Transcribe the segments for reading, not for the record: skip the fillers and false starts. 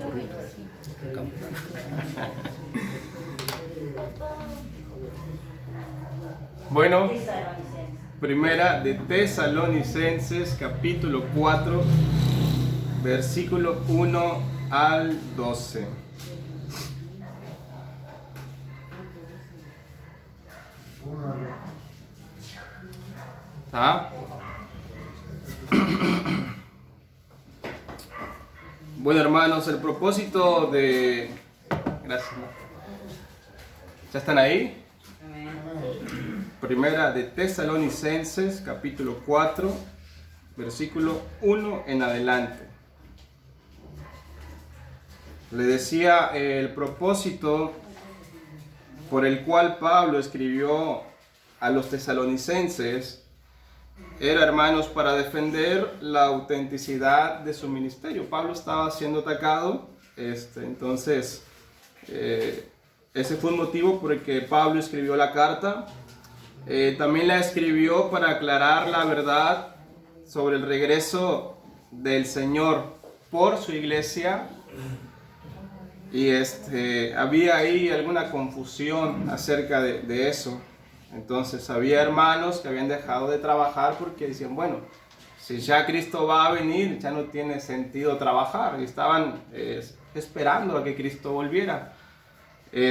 burrito. Bueno, primera de Tesalonicenses, capítulo 4, versículo 1 al 12. ¿Ah? Bueno, hermanos, el propósito de... Gracias. ¿Ya están ahí? Primera de Tesalonicenses, capítulo 4, versículo 1 en adelante. Le decía, el propósito por el cual Pablo escribió a los tesalonicenses era, hermanos, para defender la autenticidad de su ministerio. Pablo estaba siendo atacado, entonces ese fue un motivo por el que Pablo escribió la carta. También la escribió para aclarar la verdad sobre el regreso del Señor por su iglesia. Y había ahí alguna confusión acerca de eso. Entonces había hermanos que habían dejado de trabajar porque decían, bueno, si ya Cristo va a venir, ya no tiene sentido trabajar. Y estaban esperando a que Cristo volviera. Y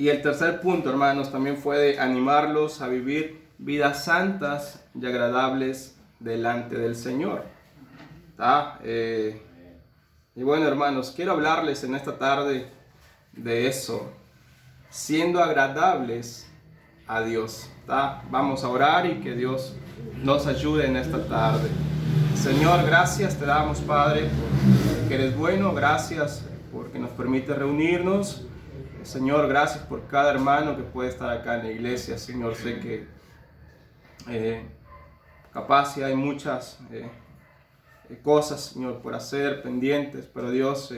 el tercer punto, hermanos, también fue de animarlos a vivir vidas santas y agradables delante del Señor. Y bueno, hermanos, quiero hablarles en esta tarde de eso, siendo agradables a Dios. Vamos a orar y que Dios nos ayude en esta tarde. Señor, gracias te damos, Padre, porque eres bueno. Gracias porque nos permite reunirnos. Señor, gracias por cada hermano que puede estar acá en la iglesia. Señor, sé que capaz si hay muchas cosas, Señor, por hacer, pendientes, pero Dios,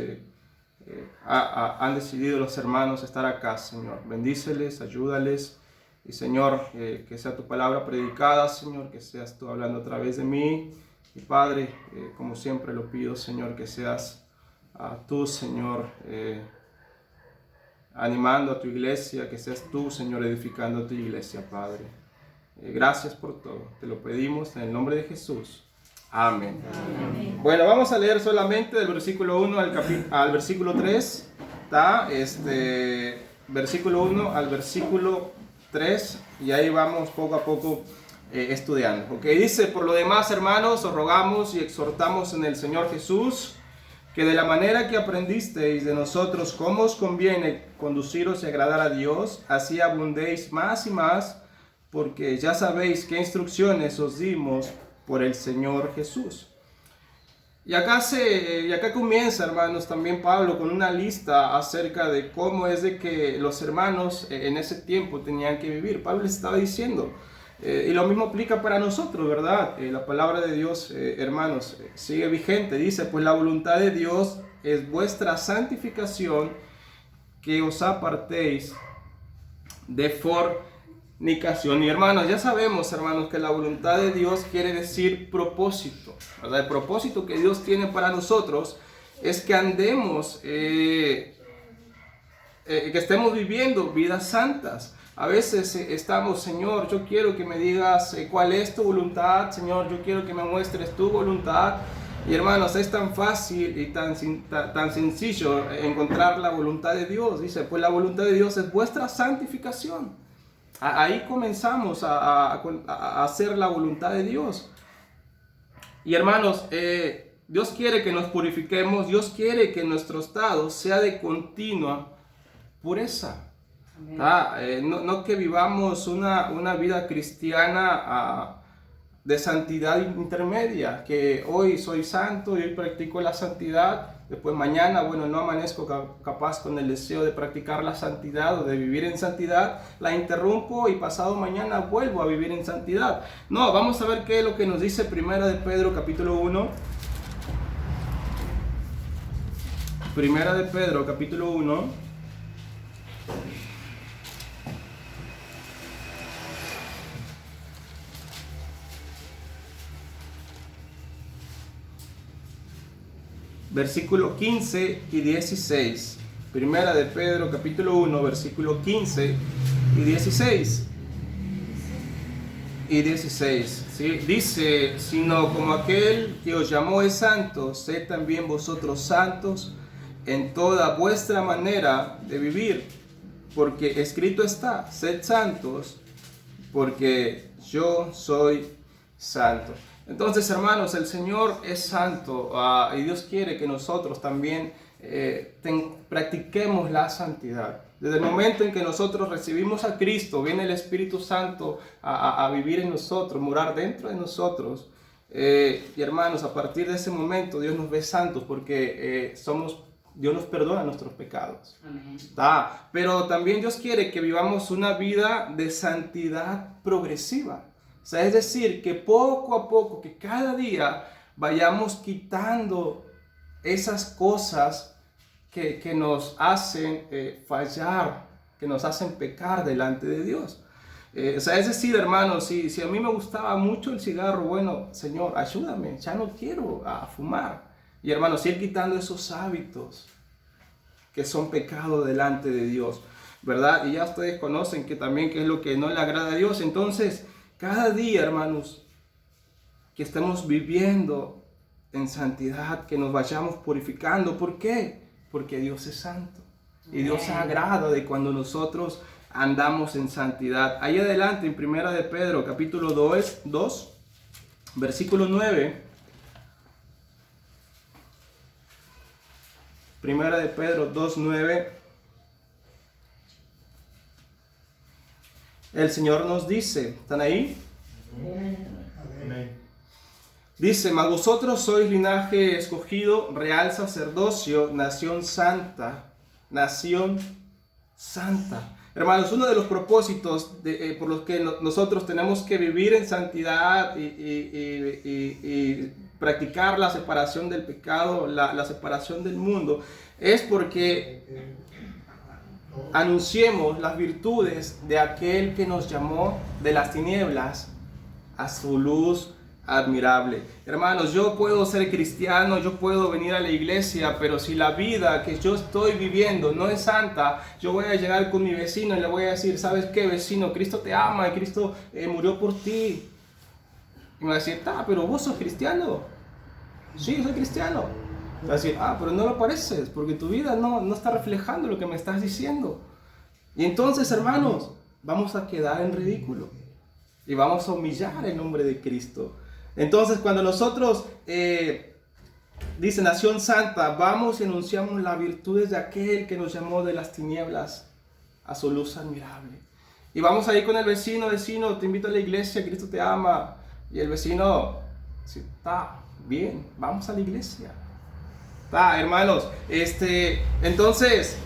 han decidido los hermanos estar acá, Señor. Bendíceles, ayúdales, y Señor, que sea tu palabra predicada, Señor, que seas tú hablando a través de mí, y Padre, como siempre lo pido, Señor, que seas tú, Señor, animando a tu iglesia, que seas tú, Señor, edificando a tu iglesia, Padre. Gracias por todo, te lo pedimos en el nombre de Jesús. Amén. Amén. Bueno, vamos a leer solamente del versículo 1 al versículo 3. Versículo 1 al versículo 3. Y ahí vamos poco a poco estudiando. ¿Okay? Dice, por lo demás, hermanos, os rogamos y exhortamos en el Señor Jesús, que de la manera que aprendisteis de nosotros cómo os conviene conduciros y agradar a Dios, así abundéis más y más, porque ya sabéis qué instrucciones os dimos por el Señor Jesús. Y acá comienza, hermanos, también Pablo con una lista acerca de cómo es de que los hermanos en ese tiempo tenían que vivir. Pablo les estaba diciendo, y lo mismo aplica para nosotros, ¿verdad? La palabra de Dios, hermanos, sigue vigente. Dice, pues la voluntad de Dios es vuestra santificación, que os apartéis de fornicación. Y hermanos, ya sabemos, hermanos, que la voluntad de Dios quiere decir propósito, ¿verdad? El propósito que Dios tiene para nosotros es que andemos, que estemos viviendo vidas santas. A veces estamos, Señor, yo quiero que me digas cuál es tu voluntad, Señor, yo quiero que me muestres tu voluntad. Y hermanos, es tan fácil y tan sencillo encontrar la voluntad de Dios. Dice, pues la voluntad de Dios es vuestra santificación. Ahí comenzamos a hacer la voluntad de Dios. Y hermanos, Dios quiere que nos purifiquemos. Dios quiere que nuestro estado sea de continua pureza. No que vivamos una vida cristiana de santidad intermedia, que hoy soy santo y hoy practico la santidad, después mañana, bueno, no amanezco capaz con el deseo de practicar la santidad o de vivir en santidad, la interrumpo y pasado mañana vuelvo a vivir en santidad. No, vamos a ver qué es lo que nos dice Primera de Pedro capítulo 1. Primera de Pedro capítulo 1. versículo 15 y 16. Primera de Pedro, capítulo 1, versículo 15 y 16. Y 16, ¿sí? Dice, sino como aquel que os llamó es santo, sed también vosotros santos en toda vuestra manera de vivir, porque escrito está, sed santos, porque yo soy santo. Entonces, hermanos, el Señor es santo, y Dios quiere que nosotros también practiquemos la santidad. Desde el momento en que nosotros recibimos a Cristo, viene el Espíritu Santo a vivir en nosotros, morar dentro de nosotros. Y hermanos, a partir de ese momento Dios nos ve santos porque Dios nos perdona nuestros pecados. Amén. Pero también Dios quiere que vivamos una vida de santidad progresiva. O sea, es decir, que poco a poco, que cada día vayamos quitando esas cosas que nos hacen fallar, que nos hacen pecar delante de Dios. O sea, es decir, hermanos, si a mí me gustaba mucho el cigarro, bueno, Señor, ayúdame, ya no quiero fumar. Y hermanos, ir quitando esos hábitos que son pecado delante de Dios, ¿verdad? Y ya ustedes conocen que también qué es lo que no le agrada a Dios. Entonces, cada día, hermanos, que estemos viviendo en santidad, que nos vayamos purificando. ¿Por qué? Porque Dios es santo. Y Dios se agrada de cuando nosotros andamos en santidad. Ahí adelante, en Primera de Pedro, capítulo 2, versículo 9. Primera de Pedro 2:9. El Señor nos dice, ¿están ahí? Amén. Dice, mas vosotros sois linaje escogido, real sacerdocio, nación santa. Nación santa. Hermanos, uno de los propósitos por los que nosotros tenemos que vivir en santidad y practicar la separación del pecado, la separación del mundo, es porque anunciemos las virtudes de aquel que nos llamó de las tinieblas a su luz admirable. Hermanos, yo puedo ser cristiano, yo puedo venir a la iglesia, pero si la vida que yo estoy viviendo no es santa, yo voy a llegar con mi vecino y le voy a decir, ¿sabes qué, vecino? Cristo te ama y Cristo murió por ti. Y me va a decir, pero vos sos cristiano. Sí, soy cristiano. Me va a decir, pero no lo pareces, porque tu vida no está reflejando lo que me estás diciendo. Y entonces, hermanos, vamos a quedar en ridículo y vamos a humillar el nombre de Cristo. Entonces, cuando nosotros, dice Nación Santa, vamos y anunciamos las virtudes de aquel que nos llamó de las tinieblas a su luz admirable. Y vamos a ir con el vecino, te invito a la iglesia, Cristo te ama. Y el vecino, sí, está bien, vamos a la iglesia. Hermanos, entonces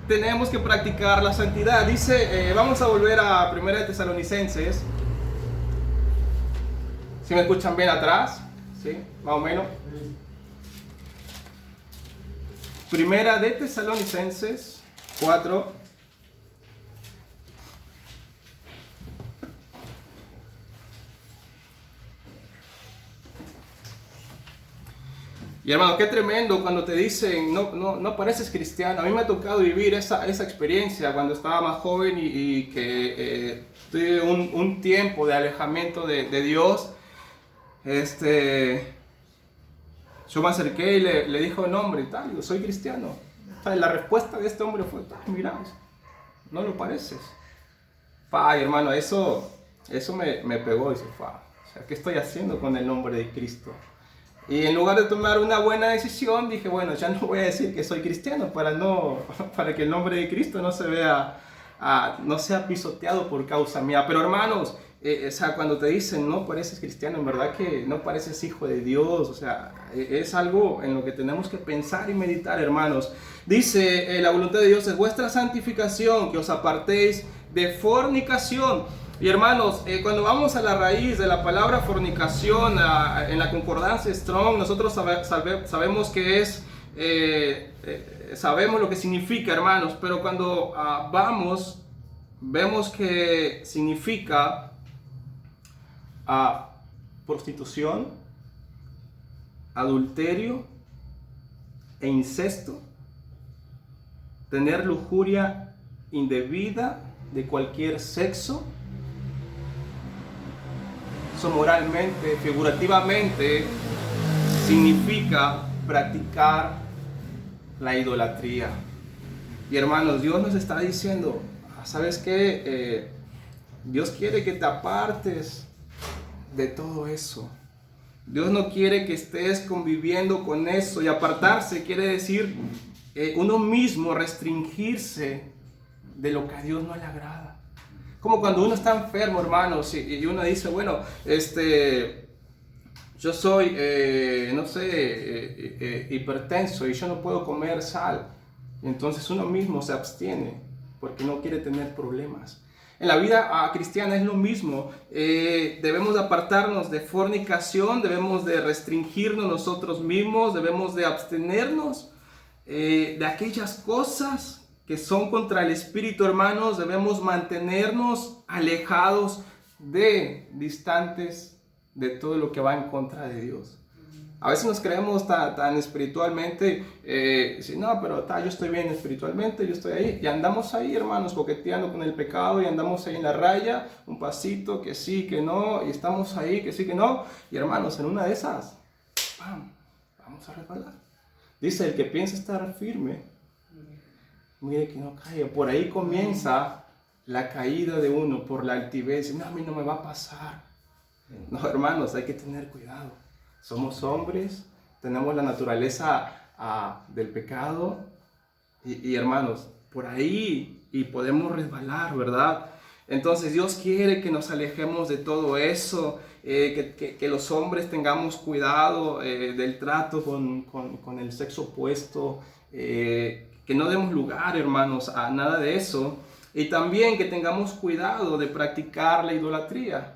tenemos que practicar la santidad. Dice, vamos a volver a 1 de Tesalonicenses. ¿Sí me escuchan bien atrás? ¿Sí? Más o menos. 1 de Tesalonicenses 4. Y hermano, qué tremendo cuando te dicen, no pareces cristiano. A mí me ha tocado vivir esa experiencia cuando estaba más joven y que tuve un tiempo de alejamiento de Dios. Yo me acerqué y le dije el nombre y tal, yo soy cristiano. La respuesta de este hombre fue, mira, no lo pareces. Y hermano, eso me pegó y dice, ¿qué estoy haciendo con el nombre de Cristo? Y en lugar de tomar una buena decisión, dije, bueno, ya no voy a decir que soy cristiano para que el nombre de Cristo no sea pisoteado por causa mía. Pero hermanos, cuando te dicen no pareces cristiano, en verdad que no pareces hijo de Dios, es algo en lo que tenemos que pensar y meditar, hermanos. Dice, la voluntad de Dios es vuestra santificación, que os apartéis de fornicación. Y hermanos, cuando vamos a la raíz de la palabra fornicación, en la concordancia Strong, nosotros sabemos que sabemos lo que significa, hermanos, pero cuando vemos que significa prostitución, adulterio, e incesto, tener lujuria indebida de cualquier sexo. Eso moralmente, figurativamente, significa practicar la idolatría. Y hermanos, Dios nos está diciendo, ¿sabes qué? Dios quiere que te apartes de todo eso. Dios no quiere que estés conviviendo con eso. Y apartarse quiere decir uno mismo restringirse de lo que a Dios no le agrada. Como cuando uno está enfermo, hermanos, y uno dice, bueno, yo soy, hipertenso y yo no puedo comer sal. Y entonces uno mismo se abstiene porque no quiere tener problemas. En la vida cristiana es lo mismo. Debemos de apartarnos de fornicación, debemos de restringirnos nosotros mismos, debemos de abstenernos de aquellas cosas que son contra el espíritu, hermanos. Debemos mantenernos alejados distantes de todo lo que va en contra de Dios. A veces nos creemos tan espiritualmente, no, pero yo estoy bien espiritualmente, yo estoy ahí, y andamos ahí, hermanos, coqueteando con el pecado, y andamos ahí en la raya, un pasito, que sí, que no, y estamos ahí, que sí, que no, y hermanos, en una de esas, ¡pam!, vamos a resbalar. Dice, el que piensa estar firme, mire que no caiga. Por ahí comienza la caída de uno, por la altivez. No, a mí no me va a pasar. No, hermanos, hay que tener cuidado. Somos hombres, tenemos la naturaleza del pecado, y hermanos, por ahí y podemos resbalar, ¿verdad? Entonces Dios quiere que nos alejemos de todo eso, que los hombres tengamos cuidado del trato con el sexo opuesto, que no demos lugar, hermanos, a nada de eso, y también que tengamos cuidado de practicar la idolatría.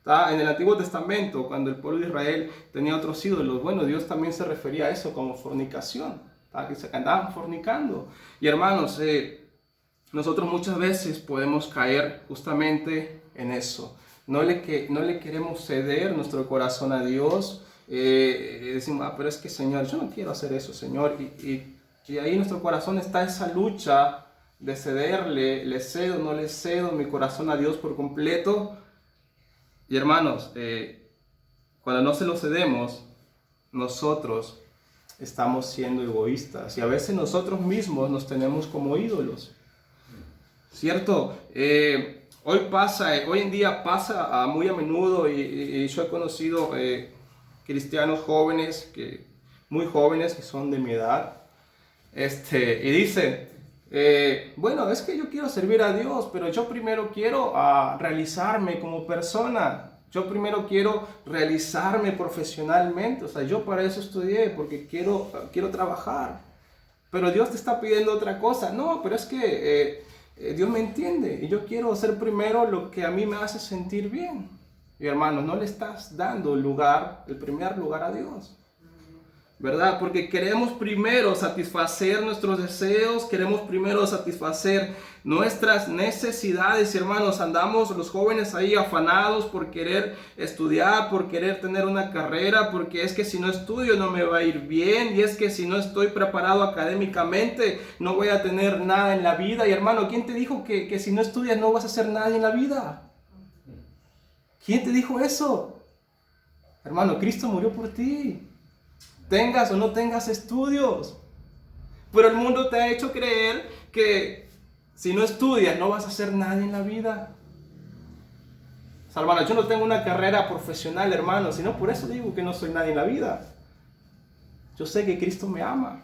En el Antiguo Testamento, cuando el pueblo de Israel tenía otros ídolos, bueno, Dios también se refería a eso como fornicación, que se andaban fornicando. Y hermanos, nosotros muchas veces podemos caer justamente en eso. No le queremos ceder nuestro corazón a Dios. Decimos, pero es que Señor, yo no quiero hacer eso, Señor. Y ahí en nuestro corazón está esa lucha de cederle, le cedo, no le cedo mi corazón a Dios por completo. Y hermanos, cuando no se lo cedemos, nosotros estamos siendo egoístas y a veces nosotros mismos nos tenemos como ídolos, ¿cierto? Hoy en día pasa muy a menudo, y yo he conocido cristianos jóvenes, muy jóvenes, que son de mi edad, y dicen, bueno, es que yo quiero servir a Dios, pero yo primero quiero realizarme como persona. Yo primero quiero realizarme profesionalmente. O sea, yo para eso estudié, porque quiero trabajar. Pero Dios te está pidiendo otra cosa. No, pero es que Dios me entiende. Y yo quiero hacer primero lo que a mí me hace sentir bien. Y hermano, no le estás dando el primer lugar a Dios, ¿verdad? Porque queremos primero satisfacer nuestros deseos, queremos primero satisfacer nuestras necesidades. Hermanos, andamos los jóvenes ahí afanados por querer estudiar, por querer tener una carrera, porque es que si no estudio no me va a ir bien, y es que si no estoy preparado académicamente no voy a tener nada en la vida. Y hermano, ¿quién te dijo que si no estudias no vas a hacer nada en la vida? ¿Quién te dijo eso? Hermano, Cristo murió por ti. Tengas o no tengas estudios. Pero el mundo te ha hecho creer que si no estudias no vas a hacer nada en la vida. O sea, hermano, yo no tengo una carrera profesional, hermano, sino por eso digo que no soy nadie en la vida. Yo sé que Cristo me ama.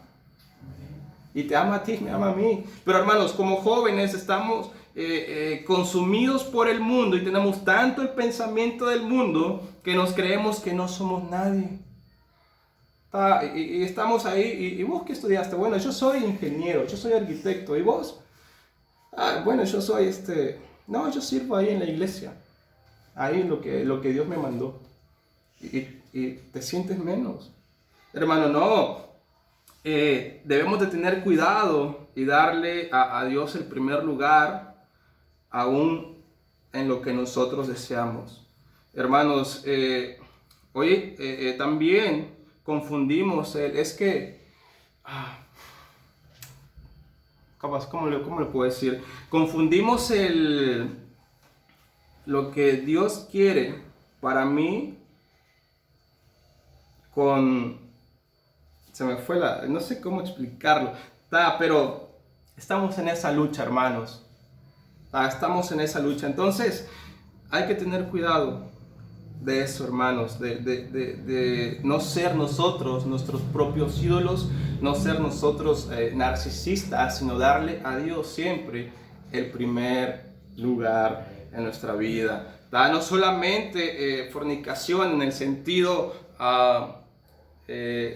Y te ama a ti, me ama a mí. Pero hermanos, como jóvenes estamos consumidos por el mundo y tenemos tanto el pensamiento del mundo que nos creemos que no somos nadie. Y estamos ahí, y vos, ¿qué estudiaste? Bueno, yo soy ingeniero, yo soy arquitecto. ¿Y vos? Bueno, yo soy no, yo sirvo ahí en la iglesia. Ahí lo que Dios me mandó. Y te sientes menos. Hermano, no. Debemos de tener cuidado y darle a Dios el primer lugar, aún en lo que nosotros deseamos. Hermanos, hoy también confundimos es que ¿cómo le puedo decir? Confundimos lo que Dios quiere para mí se me fue no sé cómo explicarlo, pero estamos en esa lucha, hermanos. Estamos en esa lucha. Entonces, hay que tener cuidado de eso, hermanos, de no ser nosotros nuestros propios ídolos, no ser nosotros narcisistas, sino darle a Dios siempre el primer lugar en nuestra vida. No solamente fornicación en el sentido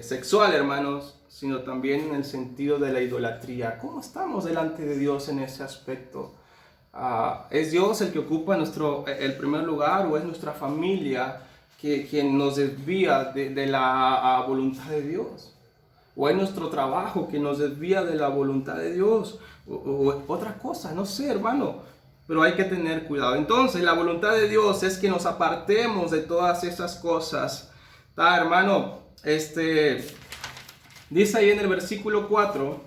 sexual, hermanos, sino también en el sentido de la idolatría. ¿Cómo estamos delante de Dios en ese aspecto? ¿Es Dios el que ocupa el primer lugar, o es nuestra familia quien nos desvía de la voluntad de Dios? ¿O es nuestro trabajo que nos desvía de la voluntad de Dios? O otra cosa, no sé, hermano, pero hay que tener cuidado. Entonces, la voluntad de Dios es que nos apartemos de todas esas cosas. Hermano, dice ahí en el versículo 4,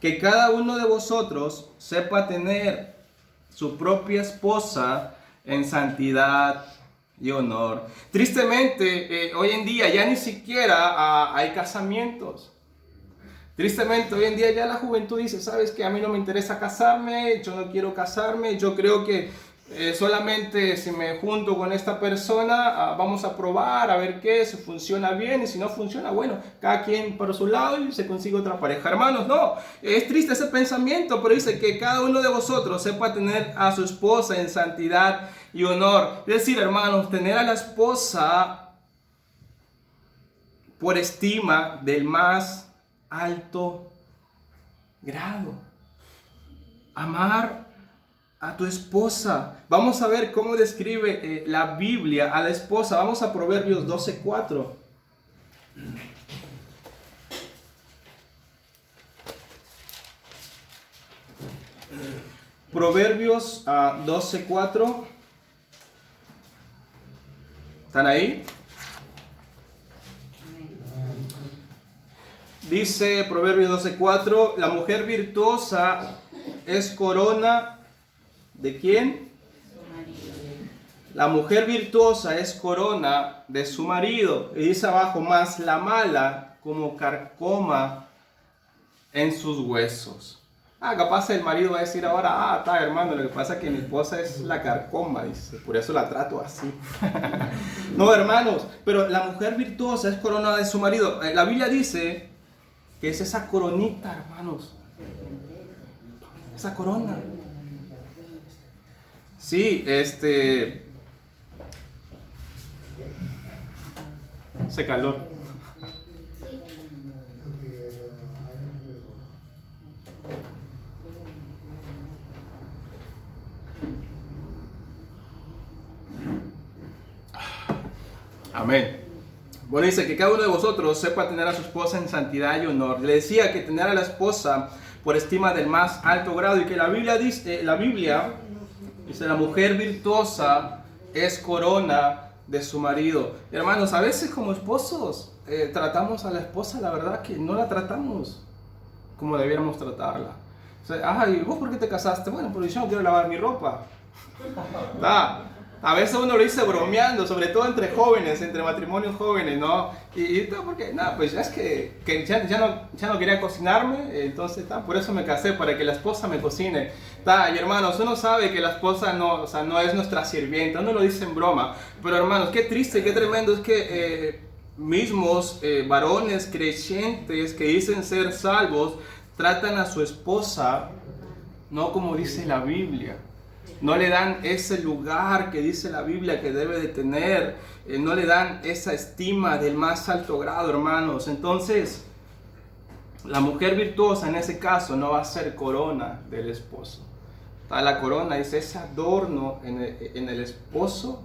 que cada uno de vosotros sepa tener su propia esposa en santidad y honor. Tristemente, hoy en día ya ni siquiera hay casamientos. Tristemente, hoy en día ya la juventud dice, ¿sabes qué? A mí no me interesa casarme, yo no quiero casarme, yo creo que solamente si me junto con esta persona, vamos a probar a ver qué, si funciona bien, y si no funciona, bueno, cada quien por su lado y se consigue otra pareja. Hermanos, no, es triste ese pensamiento, pero dice que cada uno de vosotros sepa tener a su esposa en santidad y honor. Es decir, hermanos, tener a la esposa por estima del más alto grado. Amar a tu esposa. Vamos a ver cómo describe la Biblia a la esposa. Vamos a Proverbios 12:4. Proverbios 12:4. ¿Están ahí? Dice Proverbios 12:4, la mujer virtuosa es corona. ¿De quién? La mujer virtuosa es corona de su marido. Y dice abajo, más la mala como carcoma en sus huesos. Capaz el marido va a decir ahora, está hermano, lo que pasa es que mi esposa es la carcoma, dice, por eso la trato así. No, hermanos, pero la mujer virtuosa es corona de su marido. La Biblia dice que es esa coronita, hermanos. Esa corona. Sí, hace calor. Amén. Bueno, dice que cada uno de vosotros sepa tener a su esposa en santidad y honor. Le decía que tener a la esposa por estima del más alto grado, y que la Biblia dice, la mujer virtuosa es corona de su marido. Hermanos, a veces como esposos tratamos a la esposa, la verdad que no la tratamos como debiéramos tratarla. O sea, ¿y vos por qué te casaste? Bueno, porque yo no quiero lavar mi ropa. A veces uno lo dice bromeando, sobre todo entre jóvenes, entre matrimonios jóvenes, ¿no? Y porque, pues es que ya no quería cocinarme, entonces, por eso me casé, para que la esposa me cocine. Y hermanos, uno sabe que la esposa no es nuestra sirvienta, uno lo dice en broma, pero hermanos, qué triste, qué tremendo es que mismos varones creyentes que dicen ser salvos, tratan a su esposa no como dice la Biblia. No le dan ese lugar que dice la Biblia que debe de tener. No le dan esa estima del más alto grado, hermanos. Entonces, la mujer virtuosa en ese caso no va a ser corona del esposo. La corona es ese adorno en el esposo.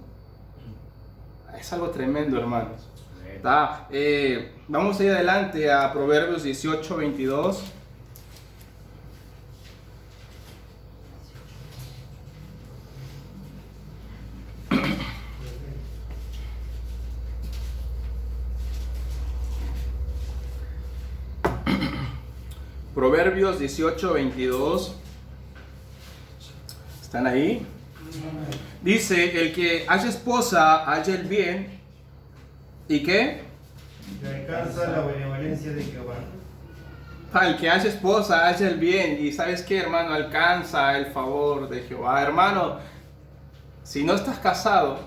Es algo tremendo, hermanos. Vamos a ir adelante a Proverbios 18:22. Proverbios 18:22. ¿Están ahí? Dice, el que haya esposa, halla el bien. ¿Y qué? Que alcanza la benevolencia de Jehová. El que haya esposa, halla el bien. Y ¿sabes qué, hermano? Alcanza el favor de Jehová. Hermano, si no estás casado,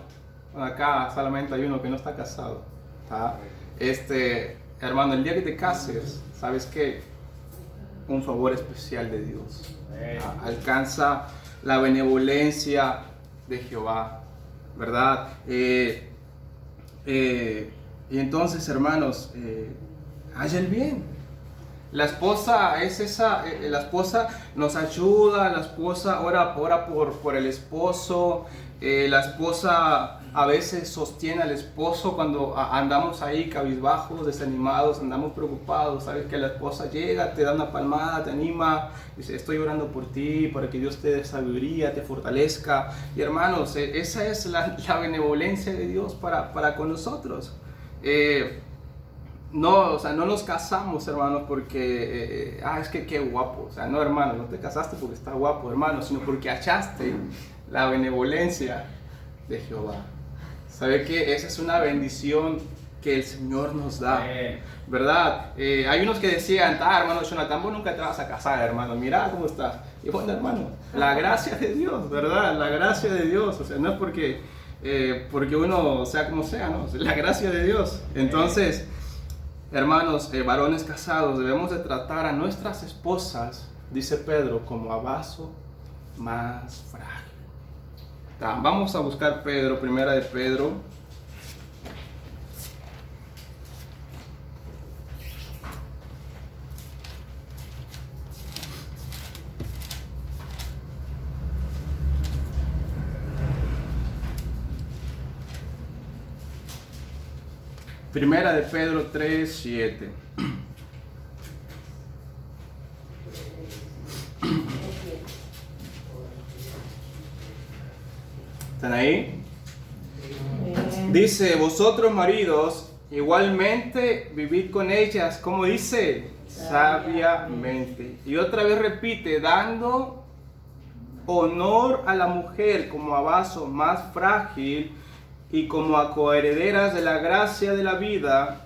acá solamente hay uno que no está casado. Hermano, el día que te cases, ¿sabes qué? Un favor especial de Dios. Alcanza la benevolencia de Jehová, ¿verdad? Y entonces, hermanos, haya el bien. La esposa es esa, la esposa nos ayuda, la esposa ora por el esposo, la esposa a veces sostiene al esposo cuando andamos ahí cabizbajos, desanimados, andamos preocupados. Sabes que la esposa llega, te da una palmada, te anima, dice, estoy orando por ti, para que Dios te dé sabiduría, te fortalezca. Y hermanos, esa es la benevolencia de Dios para con nosotros. No, o sea, no nos casamos, hermanos, porque, es que qué guapo. O sea, no, hermano, no te casaste porque está guapo, hermano, sino porque hallaste la benevolencia de Jehová. ¿Sabe qué? Esa es una bendición que el Señor nos da, ¿verdad? Hay unos que decían, hermano Jonathan, vos nunca te vas a casar, hermano, mira cómo estás. Y bueno, hermano, la gracia de Dios, ¿verdad? La gracia de Dios, o sea, no es porque uno sea como sea, ¿no? La gracia de Dios. Entonces, hermanos, varones casados, debemos de tratar a nuestras esposas, dice Pedro, como a vaso más frágil. Vamos a buscar Pedro, primera de Pedro. Primera de Pedro 3:7. ¿Están ahí? Dice, vosotros maridos, igualmente vivid con ellas, como dice, sabiamente. Y otra vez repite, dando honor a la mujer como a vaso más frágil y como a coherederas de la gracia de la vida,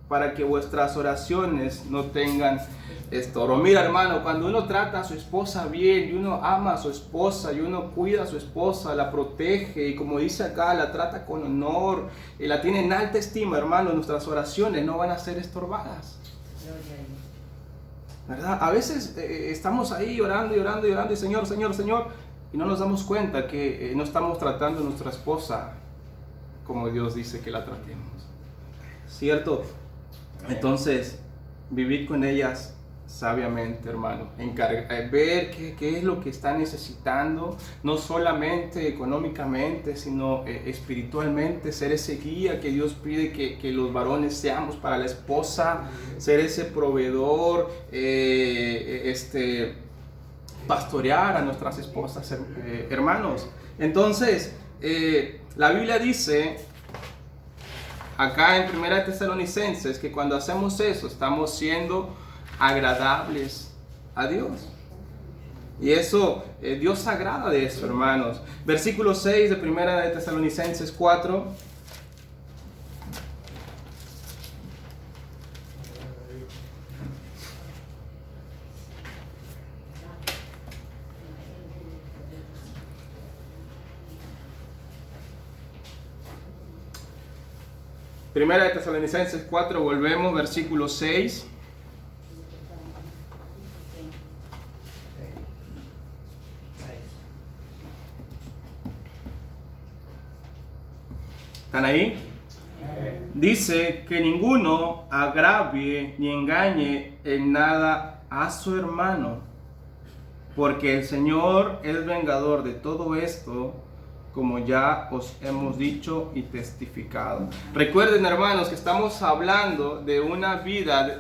para que vuestras oraciones no tengan estorbo. Mira, hermano, cuando uno trata a su esposa bien, y uno ama a su esposa, y uno cuida a su esposa, la protege, y como dice acá, la trata con honor, y la tiene en alta estima, hermano, nuestras oraciones no van a ser estorbadas, ¿verdad? A veces estamos ahí orando y orando y orando, y Señor, Señor, Señor, y no nos damos cuenta que no estamos tratando a nuestra esposa como Dios dice que la tratemos, ¿cierto? Entonces, vivir con ellas sabiamente, hermano, ver qué es lo que está necesitando, no solamente económicamente, sino espiritualmente, ser ese guía que Dios pide que los varones seamos para la esposa, ser ese proveedor, pastorear a nuestras esposas, hermanos. Entonces, la Biblia dice acá en 1 Tesalonicenses que cuando hacemos eso estamos siendo agradables a Dios. Y eso, Dios se agrada de eso, hermanos. Versículo 6 de 1 Tesalonicenses 4. Primera de Tesalonicenses 4, volvemos, versículo 6. ¿Están ahí? Dice que ninguno agravie ni engañe en nada a su hermano, porque el Señor es vengador de todo esto, como ya os hemos dicho y testificado. Recuerden, hermanos, que estamos hablando de una vida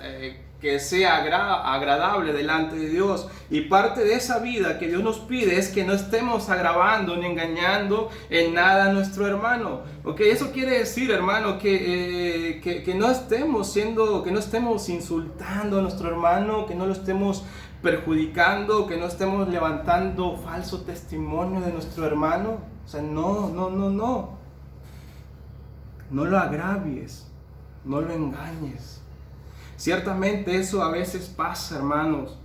que sea agradable delante de Dios. Y parte de esa vida que Dios nos pide es que no estemos agravando ni engañando en nada a nuestro hermano. ¿Ok? Eso quiere decir, hermano, que no estemos insultando a nuestro hermano, que no lo estemos perjudicando, que no estemos levantando falso testimonio de nuestro hermano. O sea, no. No lo agravies, no lo engañes. Ciertamente eso a veces pasa, hermanos,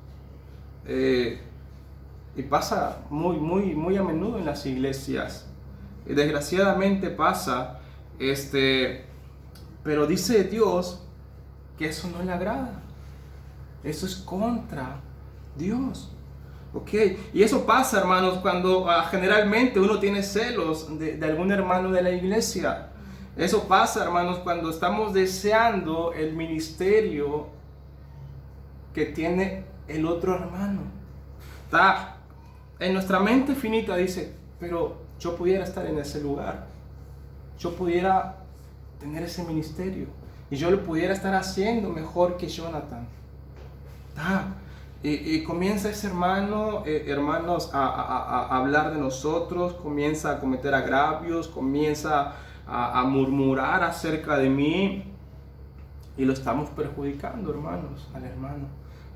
y pasa muy a menudo en las iglesias. Y desgraciadamente pasa, pero dice Dios que eso no le agrada. Eso es contra Dios. ¿Ok? Y eso pasa, hermanos, cuando generalmente uno tiene celos de algún hermano de la iglesia. Eso pasa, hermanos, cuando estamos deseando el ministerio que tiene el otro hermano. Está en nuestra mente finita, dice, pero yo pudiera estar en ese lugar. Yo pudiera tener ese ministerio. Y yo lo pudiera estar haciendo mejor que Jonathan. Y comienza ese hermano, hermanos, a hablar de nosotros, comienza a cometer agravios, comienza a murmurar acerca de mí, y lo estamos perjudicando, hermanos, al hermano.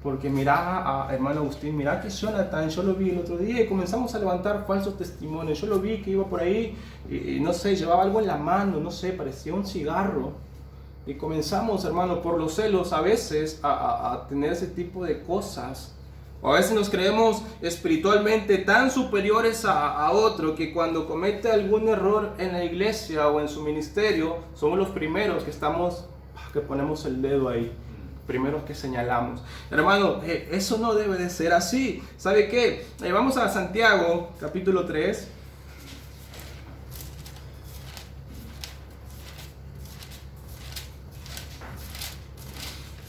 Porque mira, hermano Agustín, mira que Jonathan, yo lo vi el otro día y comenzamos a levantar falsos testimonios. Yo lo vi que iba por ahí y no sé, llevaba algo en la mano, no sé, parecía un cigarro. Y comenzamos, hermano, por los celos a veces a tener ese tipo de cosas. O a veces nos creemos espiritualmente tan superiores a otro que cuando comete algún error en la iglesia o en su ministerio, somos los primeros que ponemos el dedo ahí, primeros que señalamos. Hermano, eso no debe de ser así. ¿Sabe qué? Vamos a Santiago, capítulo 3.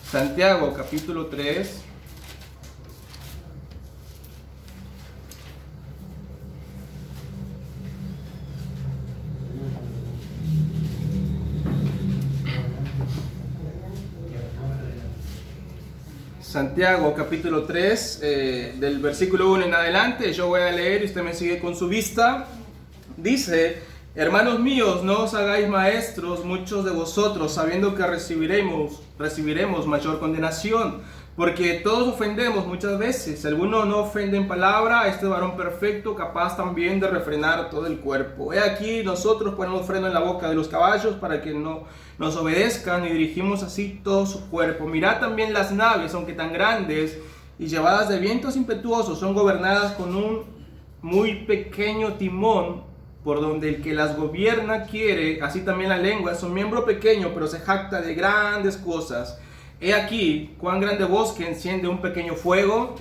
Santiago, capítulo 3. Santiago capítulo 3, del versículo 1 en adelante, yo voy a leer y usted me sigue con su vista. Dice: hermanos míos, no os hagáis maestros muchos de vosotros, sabiendo que recibiremos mayor condenación, porque todos ofendemos muchas veces. Si alguno no ofende en palabra, este varón perfecto, capaz también de refrenar todo el cuerpo. He aquí, nosotros ponemos freno en la boca de los caballos para que no nos obedezcan, y dirigimos así todo su cuerpo. Mirad también las naves, aunque tan grandes y llevadas de vientos impetuosos, son gobernadas con un muy pequeño timón, por donde el que las gobierna quiere. Así también la lengua es un miembro pequeño, pero se jacta de grandes cosas. He aquí cuán grande bosque enciende un pequeño fuego.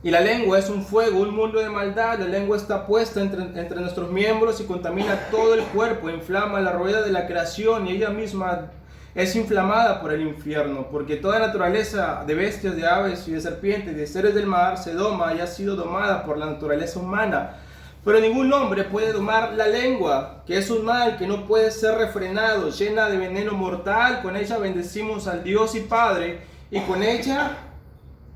Y la lengua es un fuego, un mundo de maldad. La lengua está puesta entre nuestros miembros y contamina todo el cuerpo, inflama la rueda de la creación, y ella misma es inflamada por el infierno. Porque toda naturaleza de bestias, de aves y de serpientes y de seres del mar se doma y ha sido domada por la naturaleza humana. Pero ningún hombre puede domar la lengua, que es un mal que no puede ser refrenado, llena de veneno mortal. Con ella bendecimos al Dios y Padre, y con ella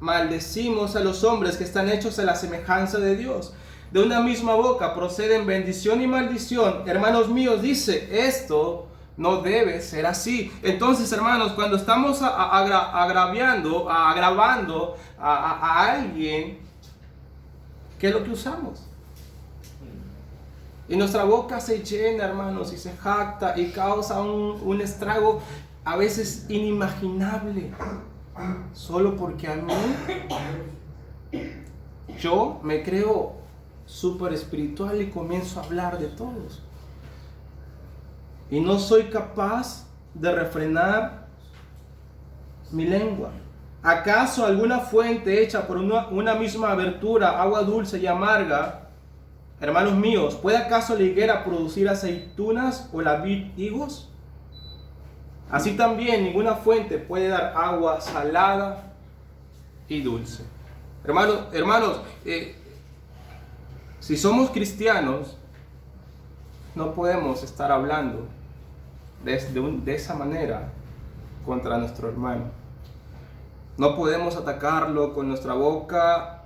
maldecimos a los hombres que están hechos a la semejanza de Dios. De una misma boca proceden bendición y maldición. Hermanos míos, dice, esto no debe ser así. Entonces, hermanos, cuando estamos agravando a alguien, ¿qué es lo que usamos? Y nuestra boca se llena, hermanos, y se jacta y causa un estrago a veces inimaginable. Solo porque a mí, yo me creo súper espiritual y comienzo a hablar de todos. Y no soy capaz de refrenar mi lengua. ¿Acaso alguna fuente hecha por una misma abertura, agua dulce y amarga, hermanos míos, puede acaso la higuera producir aceitunas o la vid higos? Así también ninguna fuente puede dar agua salada y dulce. Hermanos, si somos cristianos, no podemos estar hablando de esa manera contra nuestro hermano. No podemos atacarlo con nuestra boca,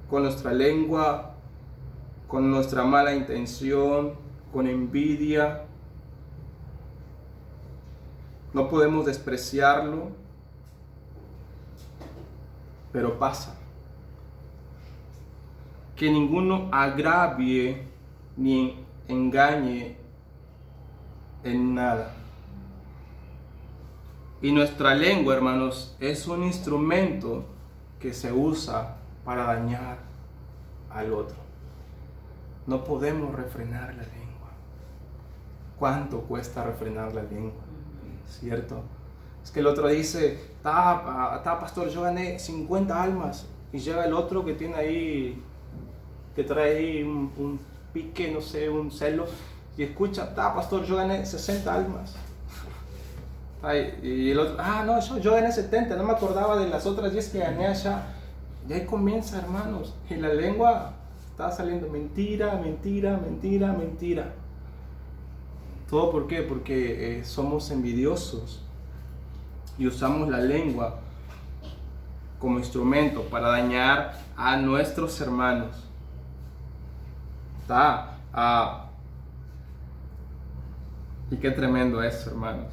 con nuestra lengua, con nuestra mala intención, con envidia. No podemos despreciarlo, pero pasa. Que ninguno agravie ni engañe en nada. Y nuestra lengua, hermanos, es un instrumento que se usa para dañar al otro. No podemos refrenar la lengua. ¿Cuánto cuesta refrenar la lengua? ¿Cierto? Es que el otro dice, pastor, yo gané 50 almas. Y llega el otro que tiene ahí, que trae ahí un pique, no sé, un celo. Y escucha, pastor, yo gané 60 almas. Y el otro, no, yo gané 70, no me acordaba de las otras 10 que gané allá. Y ahí comienza, hermanos. Y la lengua está saliendo mentira, mentira, mentira, mentira. ¿Todo por qué? Porque somos envidiosos y usamos la lengua como instrumento para dañar a nuestros hermanos. Y qué tremendo eso, hermanos.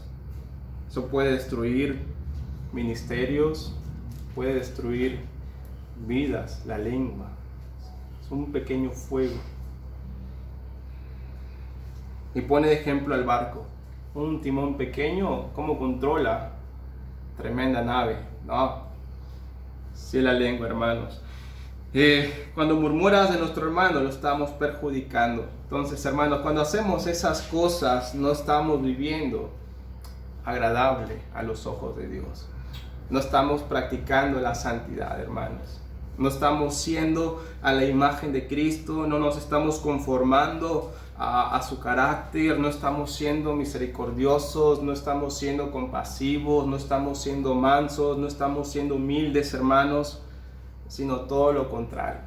Eso puede destruir ministerios, puede destruir vidas, la lengua. Es un pequeño fuego. Y pone de ejemplo al barco. Un timón pequeño, ¿cómo controla tremenda nave? No, sí, la lengua, hermanos. Cuando murmuras de nuestro hermano, lo estamos perjudicando. Entonces, hermanos, cuando hacemos esas cosas, no estamos viviendo agradable a los ojos de Dios. No estamos practicando la santidad, hermanos. No estamos siendo a la imagen de Cristo, no nos estamos conformando a su carácter, no estamos siendo misericordiosos, no estamos siendo compasivos, no estamos siendo mansos, no estamos siendo humildes, hermanos, sino todo lo contrario.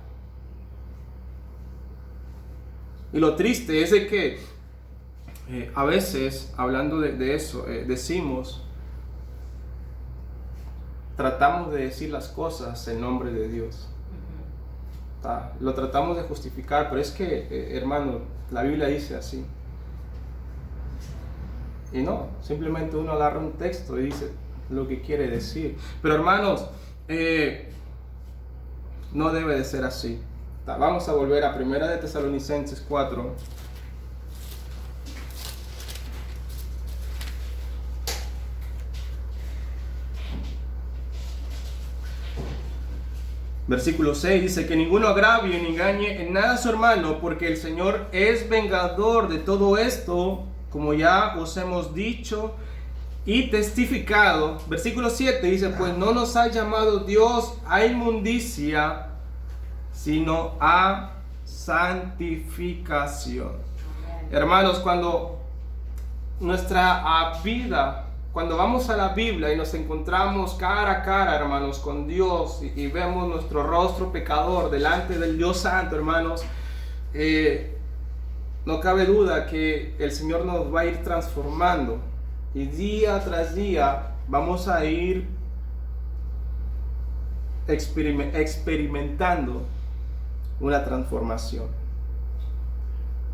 Y lo triste es de que a veces, hablando de eso, decimos, tratamos de decir las cosas en nombre de Dios. Lo tratamos de justificar, pero es que, hermano, la Biblia dice así. Y no, simplemente uno agarra un texto y dice lo que quiere decir. Pero, hermanos, no debe de ser así. Vamos a volver a 1 de Tesalonicenses 4. Versículo 6 dice que ninguno agravie ni engañe en nada a su hermano, porque el Señor es vengador de todo esto, como ya os hemos dicho y testificado. Versículo 7 dice, pues no nos ha llamado Dios a inmundicia, sino a santificación. Hermanos, cuando nuestra vida, cuando vamos a la Biblia y nos encontramos cara a cara, hermanos, con Dios y vemos nuestro rostro pecador delante del Dios Santo, hermanos, no cabe duda que el Señor nos va a ir transformando y día tras día vamos a ir experimentando una transformación.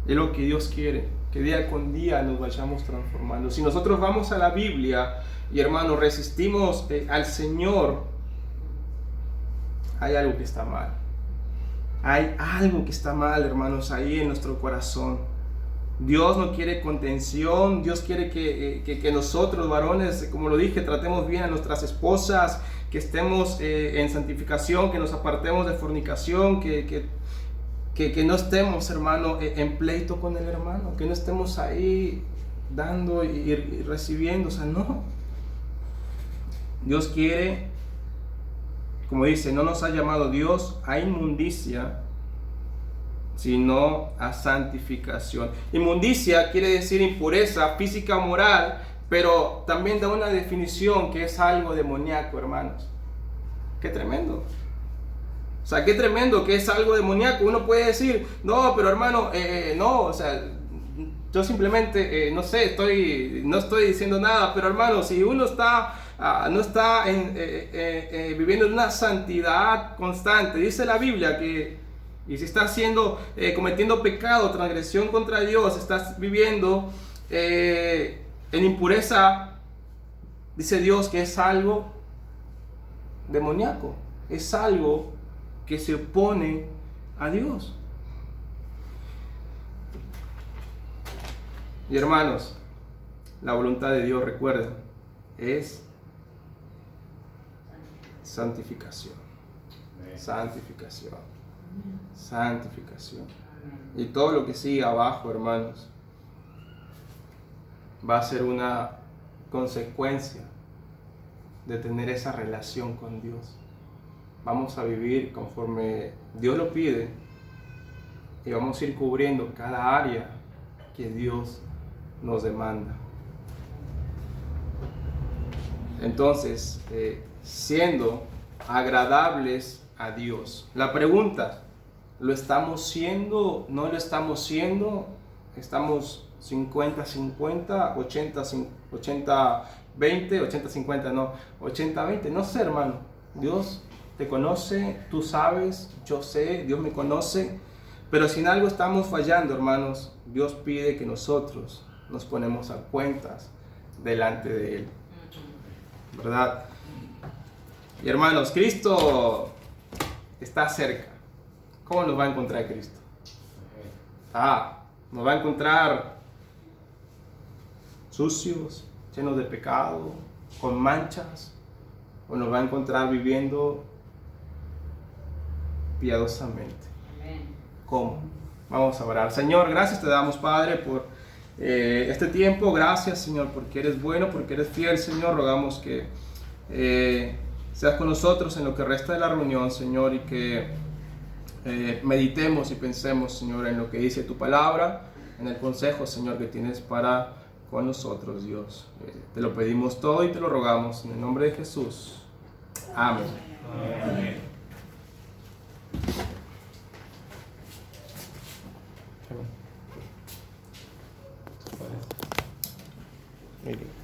Es lo que Dios quiere, que día con día nos vayamos transformando. Si nosotros vamos a la Biblia y, hermanos, resistimos al Señor, hay algo que está mal. Hay algo que está mal, hermanos, ahí en nuestro corazón. Dios no quiere contención. Dios quiere que nosotros, varones, como lo dije, tratemos bien a nuestras esposas, que estemos en santificación, que nos apartemos de fornicación, que no estemos, hermano, en pleito con el hermano, que no estemos ahí dando y recibiendo. O sea, no. Dios quiere, como dice, no nos ha llamado Dios a inmundicia, sino a santificación. Inmundicia quiere decir impureza física o moral, pero también da una definición que es algo demoníaco, hermanos. ¡Qué tremendo! O sea, qué tremendo que es algo demoníaco. Uno puede decir, no, pero hermano, no, o sea, Yo simplemente, no sé, no estoy diciendo nada, pero hermanos, si uno no está viviendo en una santidad constante, dice la Biblia y si estás cometiendo pecado, transgresión contra Dios, estás viviendo en impureza, dice Dios que es algo demoníaco, es algo que se opone a Dios. Y hermanos, la voluntad de Dios, recuerden, es santificación. Santificación. Santificación. Y todo lo que sigue abajo, hermanos, va a ser una consecuencia de tener esa relación con Dios. Vamos a vivir conforme Dios lo pide y vamos a ir cubriendo cada área que Dios nos demanda. Entonces, siendo agradables a Dios. La pregunta, ¿lo estamos siendo? ¿No lo estamos siendo? ¿Estamos 50-50? ¿80-20? 80-50, no. 80-20, no sé, hermano. Dios te conoce, tú sabes, yo sé, Dios me conoce. Pero si en algo estamos fallando, hermanos, Dios pide que nosotros nos ponemos a cuentas delante de Él. ¿Verdad? Y hermanos, Cristo está cerca. ¿Cómo nos va a encontrar Cristo? Nos va a encontrar sucios, llenos de pecado, con manchas, o nos va a encontrar viviendo piadosamente. ¿Cómo? Vamos a orar. Señor, gracias te damos, Padre, por este tiempo. Gracias, Señor, porque eres bueno, porque eres fiel, Señor. Rogamos que seas con nosotros en lo que resta de la reunión, Señor, y que meditemos y pensemos, Señor, en lo que dice tu palabra, en el consejo, Señor, que tienes para con nosotros, Dios. Te lo pedimos todo y te lo rogamos en el nombre de Jesús. Amén. Amén. Maybe.